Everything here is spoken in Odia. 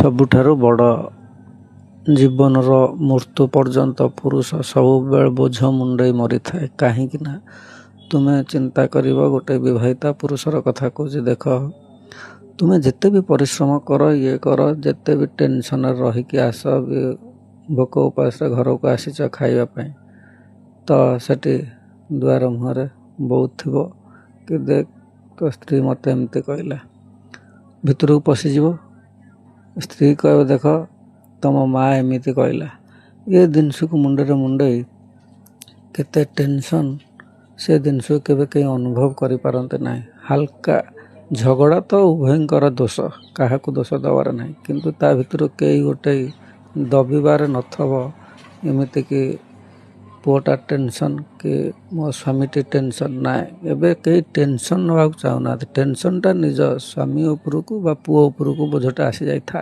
ସବୁଠାରୁ ବଡ଼ ଜୀବନର ମୃତ୍ୟୁ ପର୍ଯ୍ୟନ୍ତ ପୁରୁଷ ସବୁବେଳେ ବୋଝ ମୁଣ୍ଡେଇ ମରିଥାଏ। କାହିଁକି ନା ତୁମେ ଚିନ୍ତା କରିବ, ଗୋଟେ ବିବାହିତା ପୁରୁଷର କଥା କହୁଛି, ଦେଖ ତୁମେ ଯେତେ ବି ପରିଶ୍ରମ କର, ଇଏ କର, ଯେତେ ବି ଟେନସନରେ ରହିକି ଆସ, ଭୋକ ଉପାସରେ ଘରକୁ ଆସିଛ ଖାଇବା ପାଇଁ, ତ ସେଠି ଦୁଆର ମୁହଁରେ ବୋଉ ଥିବ କି ଦେଖ ତୋ ସ୍ତ୍ରୀ ମୋତେ ଏମିତି କହିଲା, ଭିତରକୁ ପଶିଯିବ। ସ୍ତ୍ରୀ କହିବ, ଦେଖ ତମ ମା ଏମିତି କହିଲା। ଏ ଜିନିଷକୁ ମୁଣ୍ଡରେ ମୁଣ୍ଡେଇ କେତେ ଟେନସନ୍, ସେ ଜିନିଷକୁ କେବେ କେହି ଅନୁଭବ କରିପାରନ୍ତି ନାହିଁ। ହାଲକା ଝଗଡ଼ା ତ ଉଭୟଙ୍କର ଦୋଷ, କାହାକୁ ଦୋଷ ଦେବାର ନାହିଁ, କିନ୍ତୁ ତା ଭିତରୁ କେହି ଗୋଟେ ଦବିବାରେ ନଥିବ ଏମିତିକି ପୁଅଟା ଟେନସନ୍ କି ମୋ ସ୍ୱାମୀଟି ଟେନସନ୍। ନାହିଁ, ଏବେ କେହି ଟେନସନ୍ ନେବାକୁ ଚାହୁଁନାହାନ୍ତି। ଟେନସନ୍ଟା ନିଜ ସ୍ୱାମୀ ଉପରକୁ ବା ପୁଅ ଉପରକୁ ବୋଝଟା ଆସିଯାଇଥାଏ।